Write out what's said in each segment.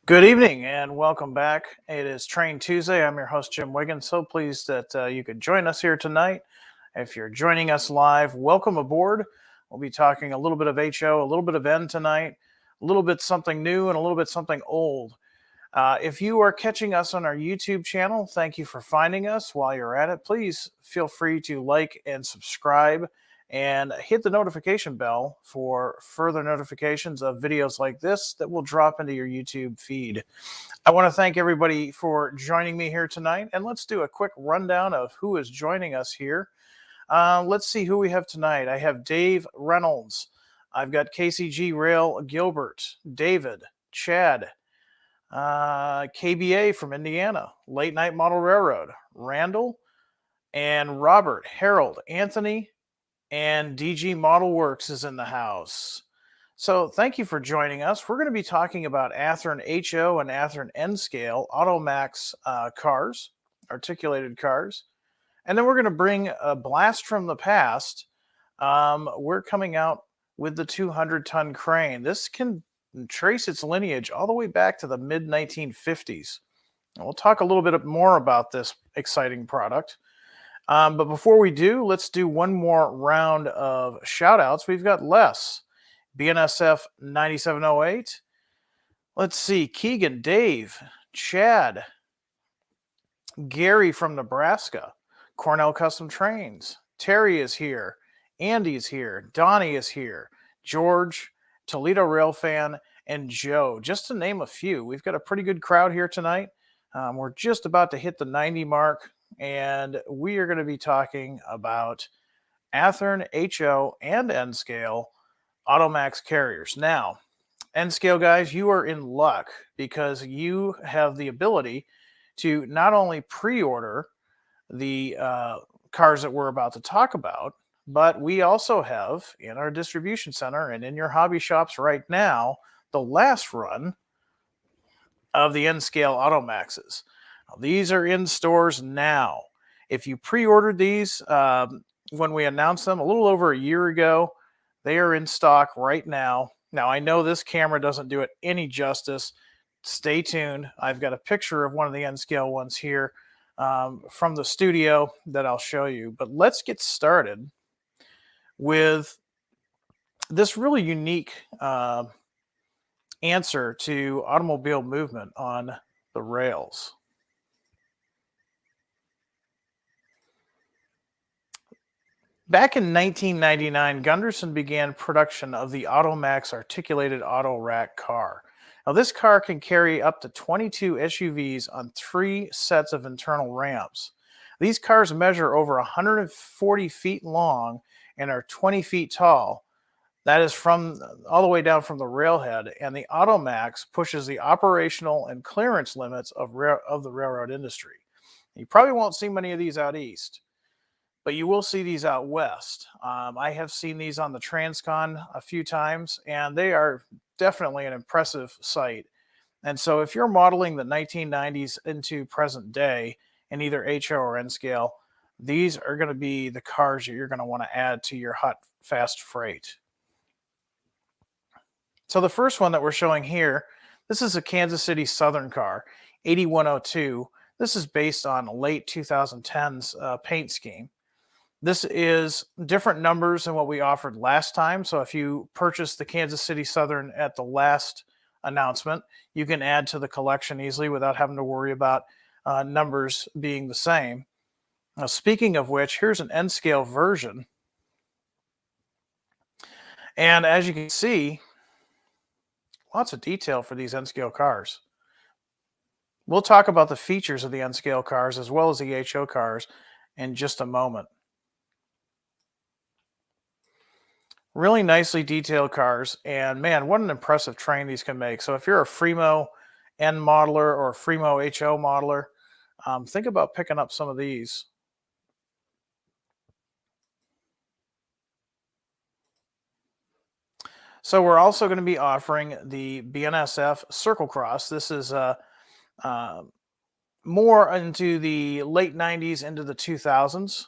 Good evening and welcome back. It is Train Tuesday. I'm your host, Jim Wiggins. So pleased that you could join us here tonight. If you're joining us live, welcome aboard. We'll be talking a little bit of HO, a little bit of N tonight, a little bit something new and a little bit something old. If you are catching us on our YouTube channel, thank you for finding us. While you're at it, please feel free to like and subscribe and hit the notification bell for further notifications of videos like this that will drop into your YouTube feed. I want to thank everybody for joining me here tonight, and let's do a quick rundown of who is joining us here. Let's see who we have tonight. I have Dave Reynolds. I've got KCG Rail Gilbert, David, Chad, KBA from Indiana, Late Night Model Railroad, Randall, and Robert, Harold, Anthony, and DG Model Works is in the house. So thank you for joining us. We're going to be talking about Athearn HO and Athearn N scale Automax cars, articulated cars. And then we're going to bring a blast from the past. We're coming out with the 200-ton crane. This can trace its lineage all the way back to the mid-1950s. And we'll talk a little bit more about this exciting product. But before we do, let's do one more round of shout-outs. We've got Les, BNSF 9708. Let's see, Keegan, Dave, Chad, Gary from Nebraska, Cornell Custom Trains, Terry is here, Andy's here, Donnie is here, George, Toledo Rail Fan, and Joe, just to name a few. We've got a pretty good crowd here tonight. We're just about to hit the 90 mark. And we are going to be talking about Athearn HO and N scale Automax carriers. Now, N scale guys, you are in luck because you have the ability to not only pre-order the cars that we're about to talk about, but we also have in our distribution center and in your hobby shops right now the last run of the N scale Automaxes. These are in stores now. If you pre-ordered these when we announced them a little over a year ago, they are in stock right now. Now, I know this camera doesn't do it any justice. Stay tuned. I've got a picture of one of the N-scale ones here from the studio that I'll show you. But let's get started with this really unique answer to automobile movement on the rails. Back in 1999, Gunderson began production of the Automax articulated auto rack car. Now, this car can carry up to 22 SUVs on 3 sets of internal ramps. These cars measure over 140 feet long and are 20 feet tall. That is from all the way down from the railhead, and the Automax pushes the operational and clearance limits of the railroad industry. You probably won't see many of these out east, but you will see these out west. I have seen these on the Transcon a few times, and they are definitely an impressive sight. And so if you're modeling the 1990s into present day in either HO or N scale, these are going to be the cars that you're going to want to add to your hot, fast freight. So the first one that we're showing here, this is a Kansas City Southern car, 8102. This is based on late 2010's paint scheme. This is different numbers than what we offered last time. So if you purchased the Kansas City Southern at the last announcement, you can add to the collection easily without having to worry about numbers being the same. Now, speaking of which, here's an N-scale version. And as you can see, lots of detail for these N-scale cars. We'll talk about the features of the N-scale cars as well as the HO cars in just a moment. Really nicely detailed cars, and man, what an impressive train these can make. So if you're a Fremo N modeler or a Fremo HO modeler, think about picking up some of these. So we're also going to be offering the BNSF Circle Cross. This is more into the late 90s into the 2000s.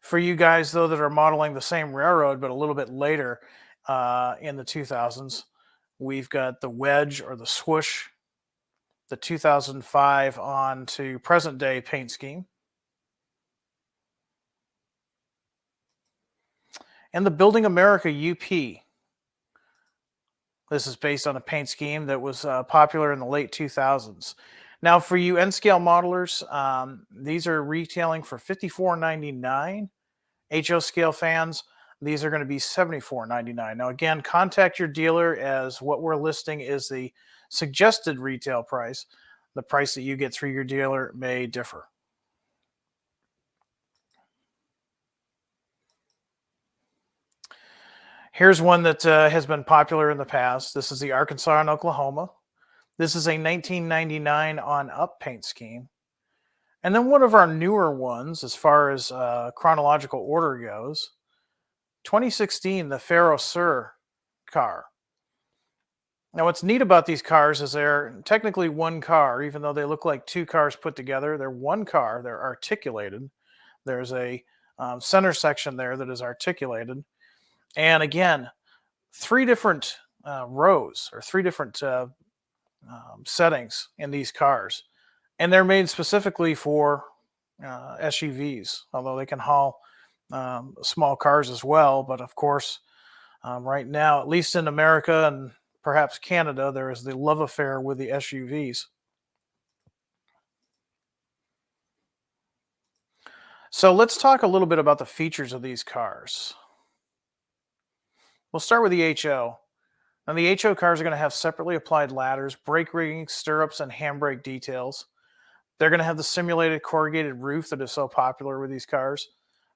For you guys, though, that are modeling the same railroad but a little bit later in the 2000s, we've got the wedge or the swoosh, the 2005 on to present day paint scheme, and the Building America UP. This is based on a paint scheme that was popular in the late 2000s. Now, for you N scale modelers, these are retailing for $54.99. HO scale fans, these are going to be $74.99. Now, again, contact your dealer, as what we're listing is the suggested retail price. The price that you get through your dealer may differ. Here's one that has been popular in the past. This is the Arkansas and Oklahoma. This is a 1999 on up paint scheme. And then one of our newer ones, as far as chronological order goes, 2016, the Faro Sur car. Now, what's neat about these cars is they're technically one car, even though they look like two cars put together. They're one car. They're articulated. There's a center section there that is articulated. And again, three different rows or three different settings in these cars. And they're made specifically for SUVs, although they can haul small cars as well. But of course, right now, at least in America and perhaps Canada, there is the love affair with the SUVs. So let's talk a little bit about the features of these cars. We'll start with the HO. Now, the HO cars are going to have separately applied ladders, brake rigging, stirrups, and handbrake details. They're going to have the simulated corrugated roof that is so popular with these cars,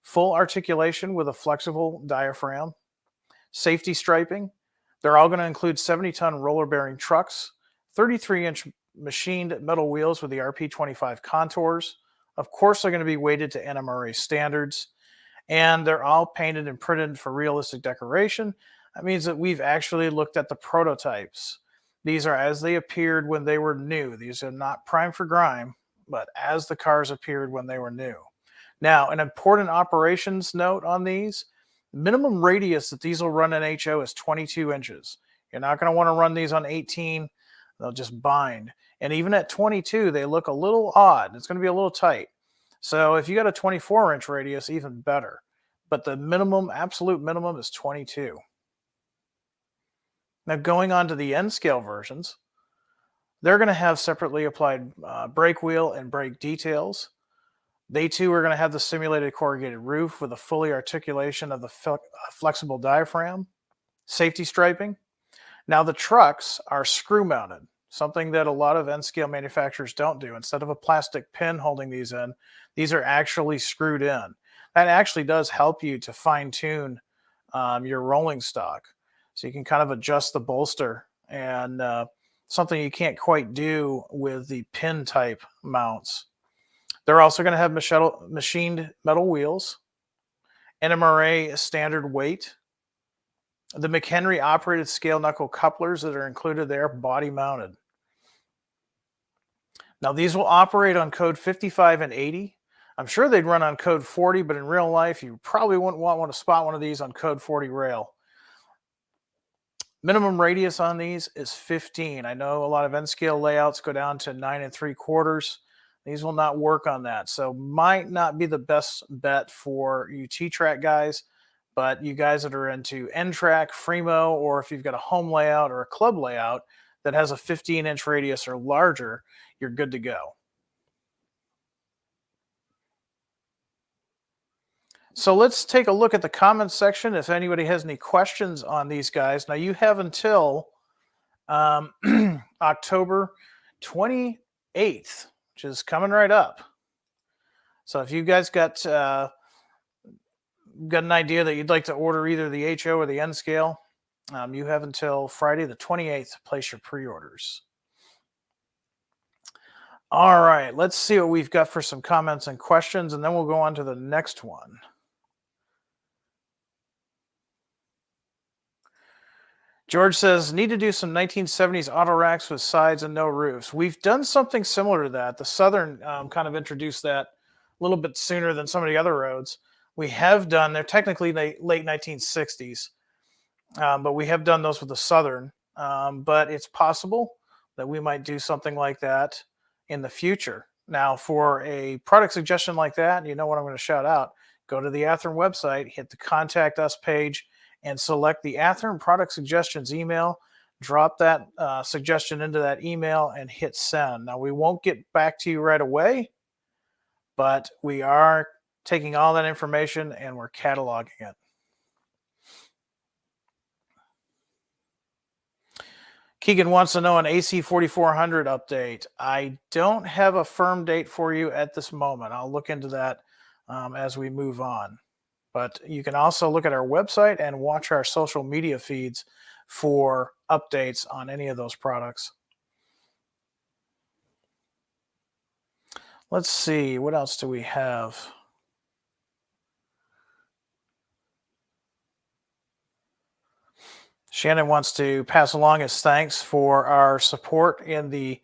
full articulation with a flexible diaphragm, safety striping. They're all going to include 70-ton roller-bearing trucks, 33-inch machined metal wheels with the RP25 contours. Of course, they're going to be weighted to NMRA standards, and they're all painted and printed for realistic decoration. That means that we've actually looked at the prototypes. These are as they appeared when they were new. These are not prime for grime, but as the cars appeared when they were new. Now, an important operations note on these: minimum radius that these will run in HO is 22 inches. You're not going to want to run these on 18. They'll just bind. And even at 22, they look a little odd. It's going to be a little tight. So if you got a 24-inch radius, even better. But the minimum, absolute minimum, is 22. Now, going on to the N scale versions, they're going to have separately applied brake wheel and brake details. They too are going to have the simulated corrugated roof with a fully articulation of the flexible diaphragm, safety striping. Now, the trucks are screw mounted, something that a lot of N scale manufacturers don't do. Instead of a plastic pin holding these in, these are actually screwed in. That actually does help you to fine tune your rolling stock. So you can kind of adjust the bolster, and something you can't quite do with the pin type mounts. They're also going to have machined metal wheels, NMRA standard weight, the McHenry operated scale knuckle couplers that are included there, body mounted. Now, these will operate on code 55 and 80. I'm sure they'd run on code 40, but in real life, you probably wouldn't want to spot one of these on code 40 rail. Minimum radius on these is 15. I know a lot of N scale layouts go down to 9 3/4. These will not work on that. So might not be the best bet for you T-Track guys, but you guys that are into N-Track, Fremo, or if you've got a home layout or a club layout that has a 15-inch radius or larger, you're good to go. So let's take a look at the comments section if anybody has any questions on these guys. Now, you have until October 28th, which is coming right up. So if you guys got an idea that you'd like to order either the HO or the N scale, you have until Friday the 28th to place your pre-orders. All right, let's see what we've got for some comments and questions, and then we'll go on to the next one. George says, need to do some 1970s auto racks with sides and no roofs. We've done something similar to that. The Southern kind of introduced that a little bit sooner than some of the other roads. We have done, they're technically late 1960s, but we have done those with the Southern. But it's possible that we might do something like that in the future. Now, for a product suggestion like that, you know what I'm going to shout out. Go to the Athearn website, hit the Contact Us page, and select the Athearn Product Suggestions email. Drop that suggestion into that email and hit send. Now, we won't get back to you right away, but we are taking all that information and we're cataloging it. Keegan wants to know an AC 4400 update. I don't have a firm date for you at this moment. I'll look into that as we move on. But you can also look at our website and watch our social media feeds for updates on any of those products. Let's see, what else do we have? Shannon wants to pass along his thanks for our support in the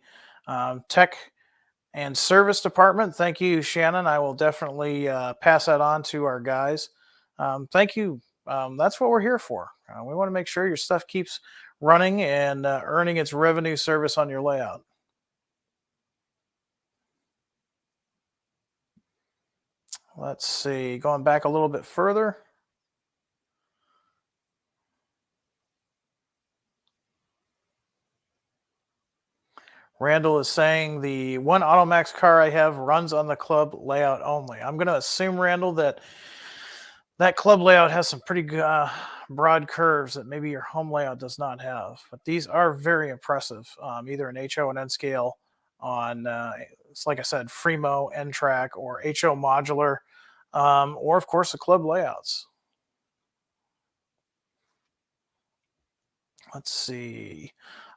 tech and service department. Thank you, Shannon. I will definitely pass that on to our guys. Thank you. That's what we're here for. We want to make sure your stuff keeps running and earning its revenue service on your layout. Let's see, going back a little bit further. Randall is saying the one Automax car I have runs on the club layout only. I'm going to assume, Randall, that that club layout has some pretty broad curves that maybe your home layout does not have. But these are very impressive, either in HO and N scale on, it's like I said, Fremo, N-Track, or HO modular, or of course the club layouts. Let's see.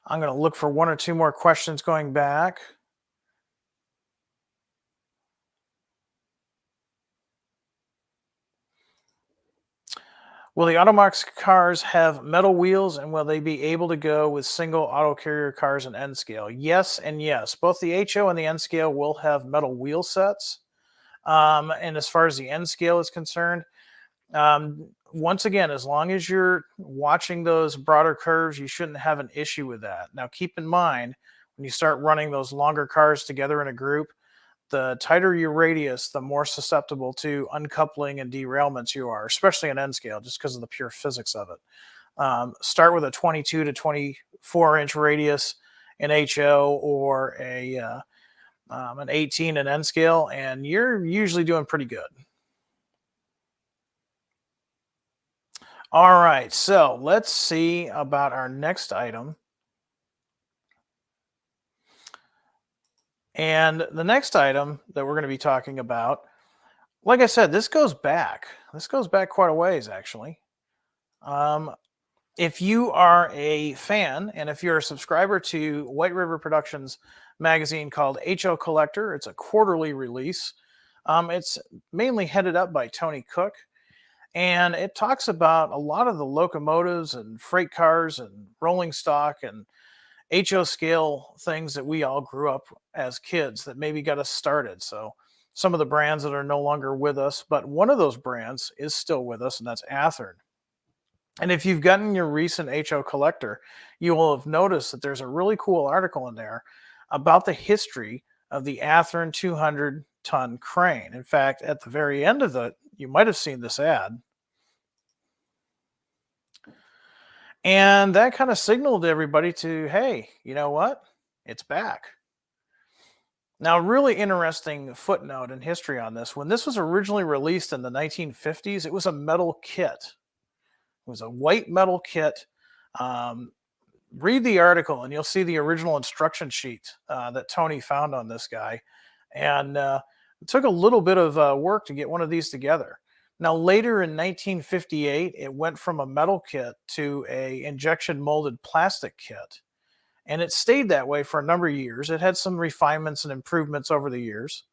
I'm going to look for one or two more questions going back. Will the Automax cars have metal wheels, and will they be able to go with single auto carrier cars in N scale? Yes and yes. Both the HO and the N scale will have metal wheel sets. And as far as the N scale is concerned, once again, as long as you're watching those broader curves, you shouldn't have an issue with that. Now, keep in mind, when you start running those longer cars together in a group, the tighter your radius, the more susceptible to uncoupling and derailments you are, especially in N scale, just because of the pure physics of it. Start with a 22 to 24 inch radius in HO or an 18 in N scale, and you're usually doing pretty good. All right, so let's see about our next item. And the next item that we're going to be talking about, like I said, this goes back. This goes back quite a ways, actually. If you are a fan and if you're a subscriber to White River Productions magazine called HO Collector, it's a quarterly release. It's mainly headed up by Tony Cook. And it talks about a lot of the locomotives and freight cars and rolling stock and HO scale things that we all grew up as kids that maybe got us started. So some of the brands that are no longer with us, but one of those brands is still with us, and that's Athearn. And if you've gotten your recent HO Collector, you will have noticed that there's a really cool article in there about the history of the Athearn 200-ton crane. In fact, at the very end of it, you might have seen this ad. And that kind of signaled everybody to, hey, you know what? It's back. Now, really interesting footnote in history on this. When this was originally released in the 1950s, it was a metal kit. It was a white metal kit. Read the article and you'll see the original instruction sheet that Tony found on this guy. And it took a little bit of work to get one of these together. Now, later in 1958, it went from a metal kit to a injection molded plastic kit. And it stayed that way for a number of years. It had some refinements and improvements over the years.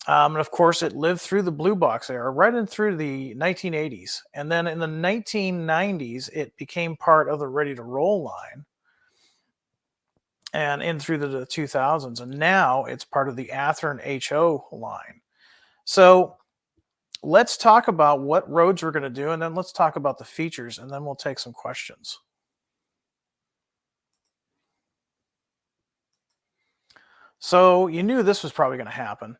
And of course, it lived through the blue box era, right in through the 1980s. And then in the 1990s, it became part of the Ready to Roll line and in through the 2000s. And now it's part of the Athearn HO line. So let's talk about what roads we're going to do, and then let's talk about the features, and then we'll take some questions. So you knew this was probably going to happen.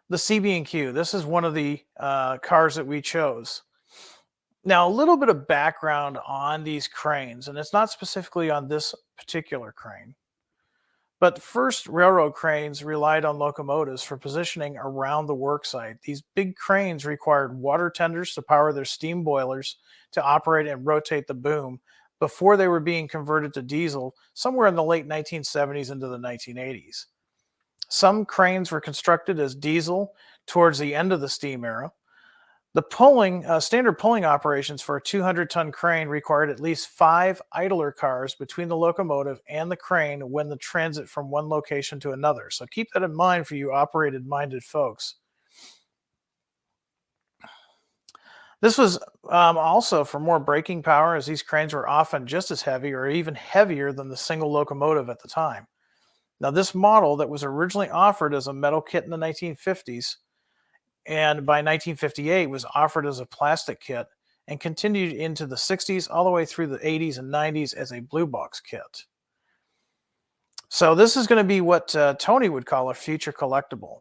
The CB&Q, this is one of the cars that we chose. Now, a little bit of background on these cranes, and it's not specifically on this particular crane, but first railroad cranes relied on locomotives for positioning around the worksite. These big cranes required water tenders to power their steam boilers to operate and rotate the boom before they were being converted to diesel somewhere in the late 1970s into the 1980s. Some cranes were constructed as diesel towards the end of the steam era. The standard pulling operations for a 200-ton crane required at least 5 idler cars between the locomotive and the crane when the transit from one location to another. So keep that in mind for you operated-minded folks. This was also for more braking power, as these cranes were often just as heavy or even heavier than the single locomotive at the time. Now, this model that was originally offered as a metal kit in the 1950s and by 1958 was offered as a plastic kit and continued into the 60s all the way through the 80s and 90s as a blue box kit. So this is going to be what Tony would call a future collectible.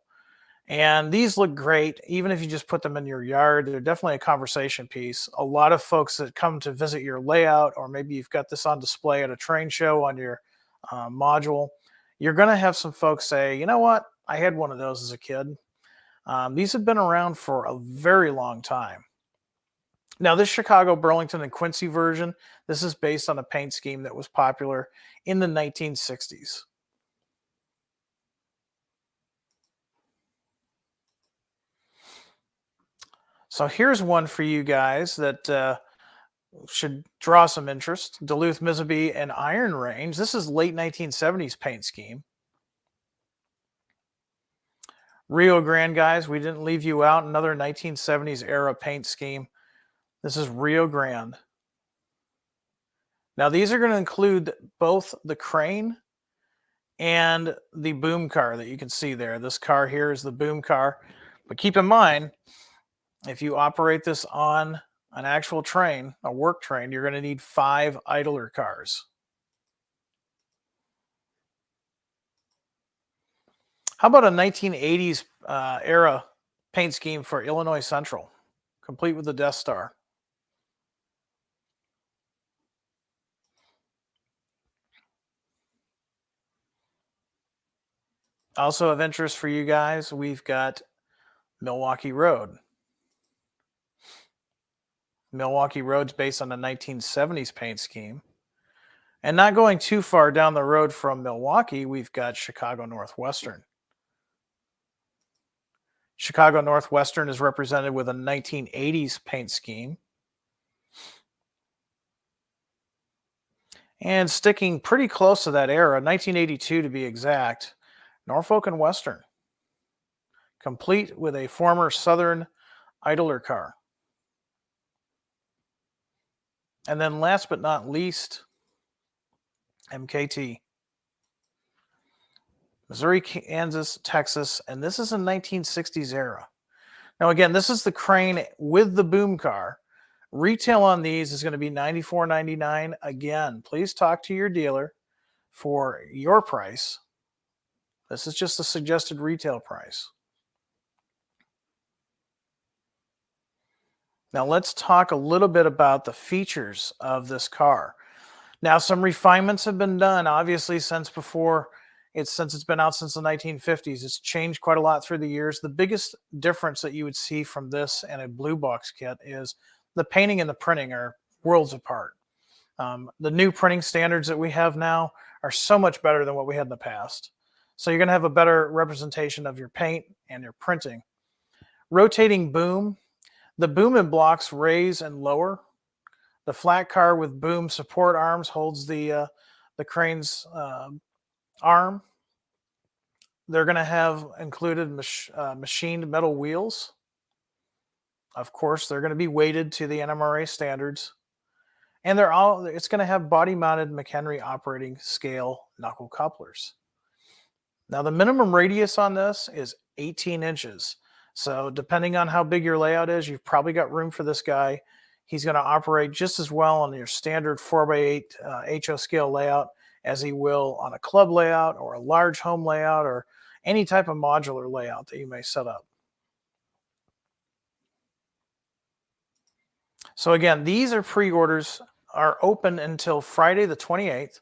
And these look great, even if you just put them in your yard. They're definitely a conversation piece. A lot of folks that come to visit your layout, or maybe you've got this on display at a train show on your module, you're going to have some folks say, you know what, I had one of those as a kid. These have been around for a very long time. Now, this Chicago, Burlington, and Quincy version, this is based on a paint scheme that was popular in the 1960s. So here's one for you guys that should draw some interest. Duluth, Mississippi, and Iron Range. This is late 1970s paint scheme. Rio Grande, guys, we didn't leave you out. Another 1970s era paint scheme. This is Rio Grande. Now, these are going to include both the crane and the boom car that you can see there. This car here is the boom car. But keep in mind, if you operate this on an actual train, a work train, you're going to need 5 idler cars. How about a 1980s era paint scheme for Illinois Central, complete with the Death Star? Also of interest for you guys, we've got Milwaukee Road. Milwaukee Road's based on a 1970s paint scheme. And not going too far down the road from Milwaukee, we've got Chicago Northwestern. Chicago Northwestern is represented with a 1980s paint scheme. And sticking pretty close to that era, 1982 to be exact, Norfolk and Western, complete with a former Southern idler car. And then last but not least, MKT. Missouri, Kansas, Texas, and this is a 1960s era. Now, again, this is the crane with the boom car. Retail on these is going to be $94.99. Again, please talk to your dealer for your price. This is just a suggested retail price. Now, let's talk a little bit about the features of this car. Now, some refinements have been done, obviously, since it's been out since the 1950s. It's changed quite a lot through the years. The biggest difference that you would see from this and a blue box kit is the painting and the printing are worlds apart. The new printing standards that we have now are so much better than what we had in the past. So you're going to have a better representation of your paint and your printing. Rotating boom. The boom and blocks raise and lower. The flat car with boom support arms holds the crane's arm. They're going to have included machined metal wheels. Of course, they're going to be weighted to the NMRA standards. And it's going to have body-mounted McHenry operating scale knuckle couplers. Now, the minimum radius on this is 18 inches. So depending on how big your layout is, you've probably got room for this guy. He's going to operate just as well on your standard 4x8 HO scale layout as he will on a club layout or a large home layout or any type of modular layout that you may set up. So again, these pre-orders are open until Friday the 28th.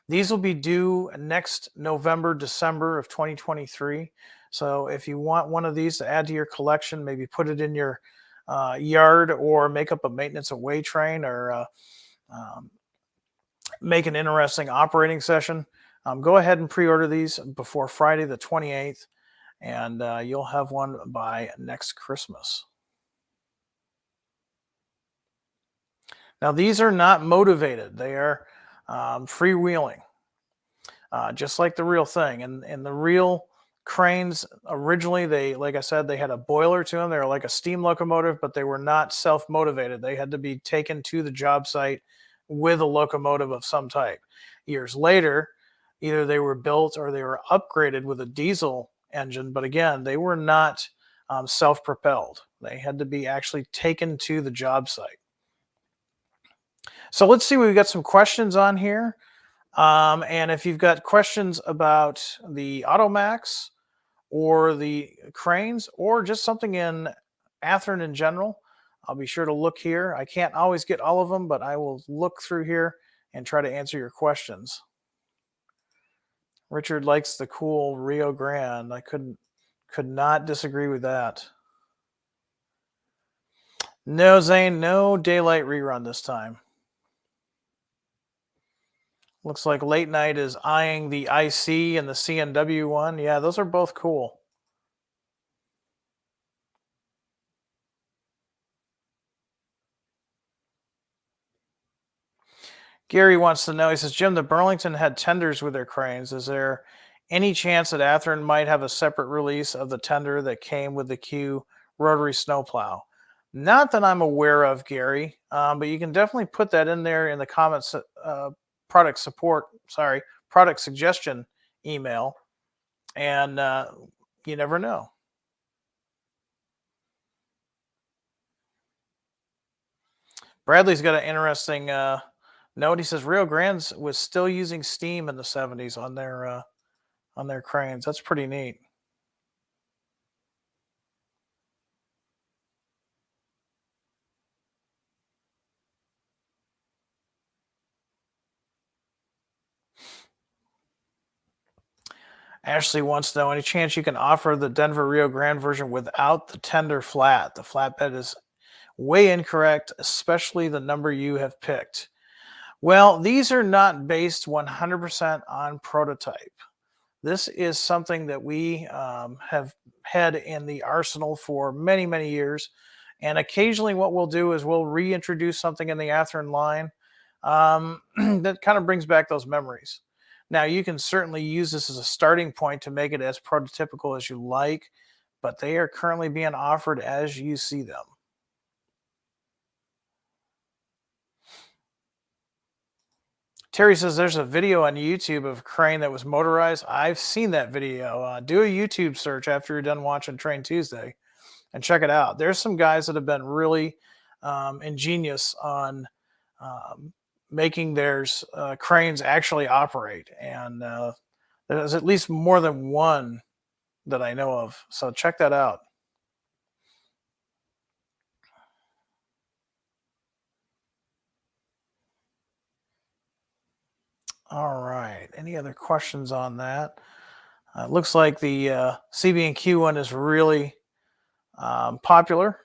These will be due next November, December of 2023. So if you want one of these to add to your collection, maybe put it in your yard or make up a maintenance away train or make an interesting operating session, go ahead and pre-order these before Friday the 28th, and you'll have one by next Christmas. Now, these are not motivated. They are freewheeling, just like the real thing. And the real cranes, originally, like I said, they had a boiler to them. They were like a steam locomotive, but they were not self-motivated. They had to be taken to the job site with a locomotive of some type. Years later, either they were built or they were upgraded with a diesel engine. But again, they were not self-propelled. They had to be actually taken to the job site. So let's see, we've got some questions on here. And if you've got questions about the Automax or the cranes or just something in Athearn in general, I'll be sure to look here. I can't always get all of them, but I will look through here and try to answer your questions. Richard likes the cool Rio Grande. I could not disagree with that. No, Zane, no daylight rerun this time. Looks like Late Night is eyeing the IC and the CNW one. Yeah, those are both cool. Gary wants to know, he says, Jim, the Burlington had tenders with their cranes. Is there any chance that Athearn might have a separate release of the tender that came with the Q rotary snowplow? Not that I'm aware of, Gary, but you can definitely put that in there in the comments, product suggestion email, and you never know. Bradley's got an interesting note. He says Rio Grande was still using steam in the 70s on their cranes. That's pretty neat. Ashley wants to know, any chance you can offer the Denver Rio Grande version without the tender flat? The flatbed is way incorrect, especially the number you have picked. Well, these are not based 100% on prototype. This is something that we have had in the arsenal for many, many years. And occasionally what we'll do is we'll reintroduce something in the Athearn line that kind of brings back those memories. Now, you can certainly use this as a starting point to make it as prototypical as you like, but they are currently being offered as you see them. Terry says there's a video on YouTube of a crane that was motorized. I've seen that video. Do a YouTube search after you're done watching Train Tuesday and check it out. There's some guys that have been really ingenious on making their cranes actually operate. And there's at least more than one that I know of. So check that out. All right. Any other questions on that? Looks like the CB&Q one is really popular,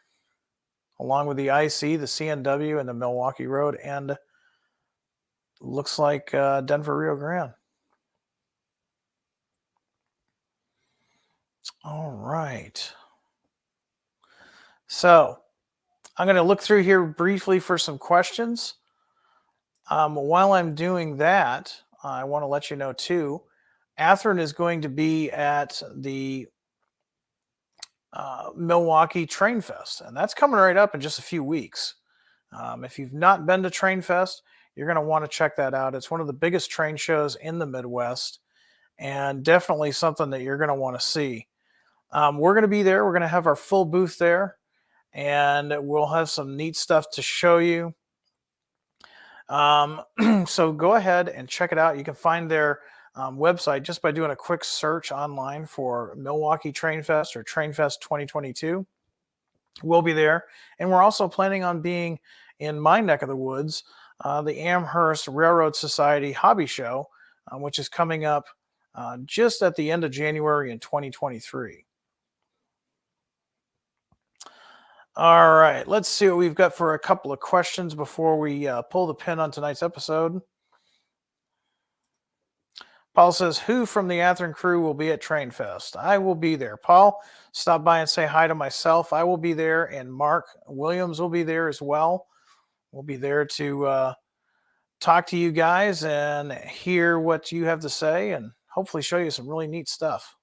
along with the IC, the CNW, and the Milwaukee Road, and looks like Denver Rio Grande. All right. So I'm going to look through here briefly for some questions. While I'm doing that, I want to let you know too, Athearn is going to be at the Milwaukee Train Fest, and that's coming right up in just a few weeks. If you've not been to Train Fest, you're going to want to check that out. It's one of the biggest train shows in the Midwest, and definitely something that you're going to want to see. We're going to be there. We're going to have our full booth there, and we'll have some neat stuff to show you. So go ahead and check it out. You can find their website just by doing a quick search online for Milwaukee Train Fest or Train Fest 2022. We'll be there. And we're also planning on being in my neck of the woods, the Amherst Railroad Society Hobby Show, which is coming up just at the end of January in 2023. All right, let's see what we've got for a couple of questions before we pull the pin on tonight's episode. Paul says, who from the Athearn crew will be at Train Fest? I will be there. Paul, stop by and say hi to myself. I will be there, and Mark Williams will be there as well. We'll be there to talk to you guys and hear what you have to say and hopefully show you some really neat stuff.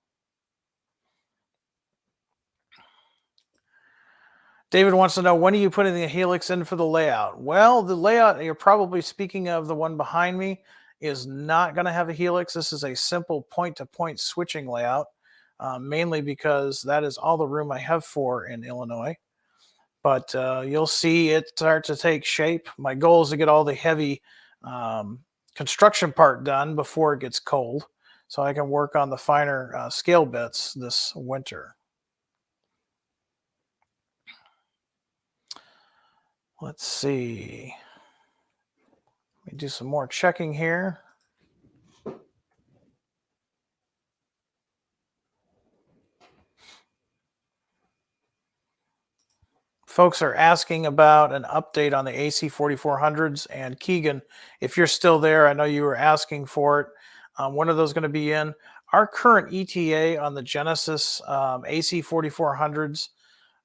David wants to know, when are you putting the Helix in for the layout? Well, the layout, you're probably speaking of the one behind me, is not going to have a Helix. This is a simple point-to-point switching layout, mainly because that is all the room I have for in Illinois. But you'll see it start to take shape. My goal is to get all the heavy construction part done before it gets cold, so I can work on the finer scale bits this winter. Let's see. Let me do some more checking here. Folks are asking about an update on the AC 4400s. And Keegan, if you're still there, I know you were asking for it. When are those going to be in? Our current ETA on the Genesis AC 4400s,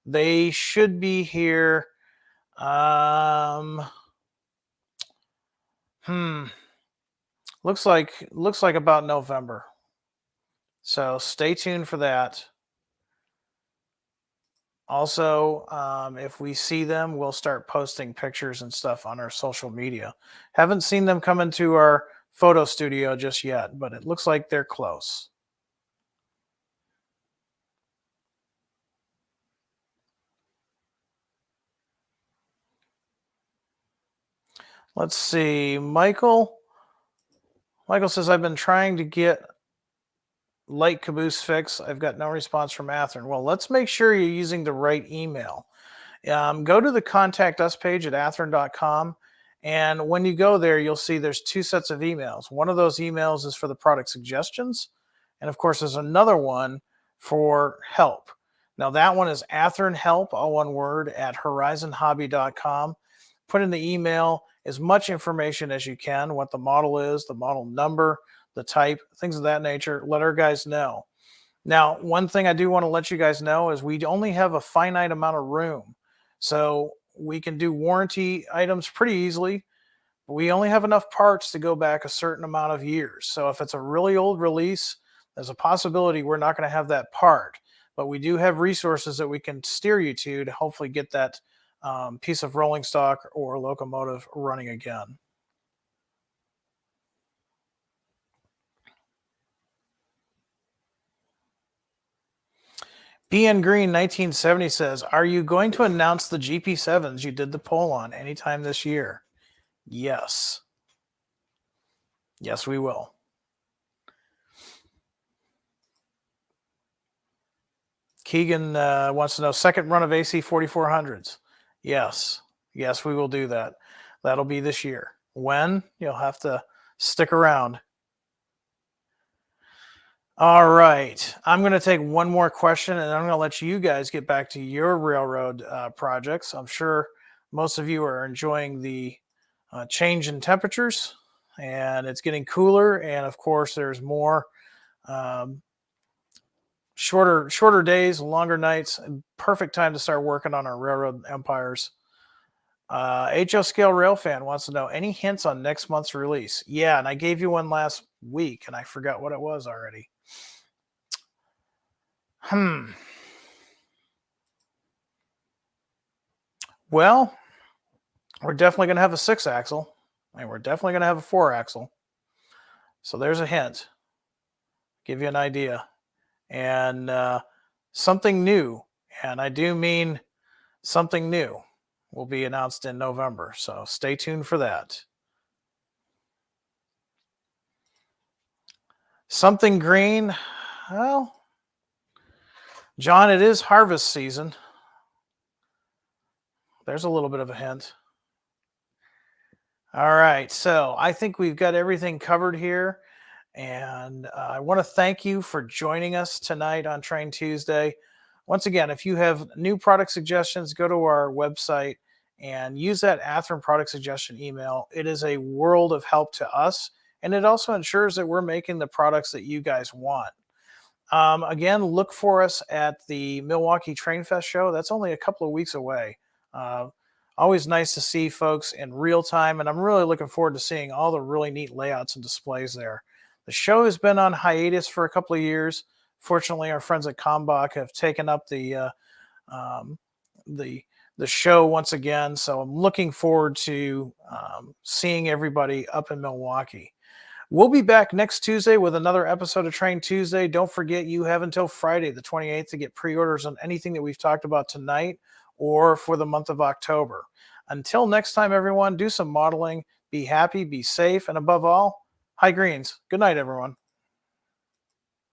they should be here. Looks like about November. So stay tuned for that. Also, if we see them, we'll start posting pictures and stuff on our social media. Haven't seen them come into our photo studio just yet, but it looks like they're close. Let's see. Michael says, I've been trying to get light caboose fix. I've got no response from Athearn. Well, let's make sure you're using the right email. Go to the contact us page at athearn.com. And when you go there, you'll see there's two sets of emails. One of those emails is for the product suggestions. And of course, there's another one for help. Now, that one is Athearn help, all one word, at horizonhobby.com. Put in the email as much information as you can, what the model is, the model number, the type, things of that nature. Let our guys know. Now, one thing I do want to let you guys know is we only have a finite amount of room. So we can do warranty items pretty easily. But we only have enough parts to go back a certain amount of years. So if it's a really old release, there's a possibility we're not going to have that part. But we do have resources that we can steer you to hopefully get that piece of rolling stock or locomotive running again. BN Green 1970 says, are you going to announce the GP7s you did the poll on anytime this year? Yes. Yes, we will. Keegan wants to know, second run of AC 4400s. Yes. Yes, we will do that. That'll be this year. When? You'll have to stick around. All right. I'm going to take one more question, and I'm going to let you guys get back to your railroad projects. I'm sure most of you are enjoying the change in temperatures, and it's getting cooler. And of course, there's more shorter days, longer nights. Perfect time to start working on our railroad empires. HO Scale Railfan wants to know any hints on next month's release. Yeah, and I gave you one last week, and I forgot what it was already. Well, we're definitely going to have a 6-axle, and we're definitely going to have a 4-axle. So there's a hint. Give you an idea. And something new, and I do mean something new, will be announced in November. So stay tuned for that. Something green. Well, John, it is harvest season. There's a little bit of a hint. All right, so I think we've got everything covered here. And I want to thank you for joining us tonight on Train Tuesday. Once again, if you have new product suggestions, go to our website and use that Athearn product suggestion email. It is a world of help to us, and it also ensures that we're making the products that you guys want. Again, look for us at the Milwaukee Train Fest show. That's only a couple of weeks away. Always nice to see folks in real time, and I'm really looking forward to seeing all the really neat layouts and displays there. The show has been on hiatus for a couple of years. Fortunately, our friends at Kalmbach have taken up the show once again, so I'm looking forward to seeing everybody up in Milwaukee. We'll be back next Tuesday with another episode of Train Tuesday. Don't forget, you have until Friday, the 28th, to get pre-orders on anything that we've talked about tonight or for the month of October. Until next time, everyone, do some modeling, be happy, be safe, and above all, high greens. Good night, everyone.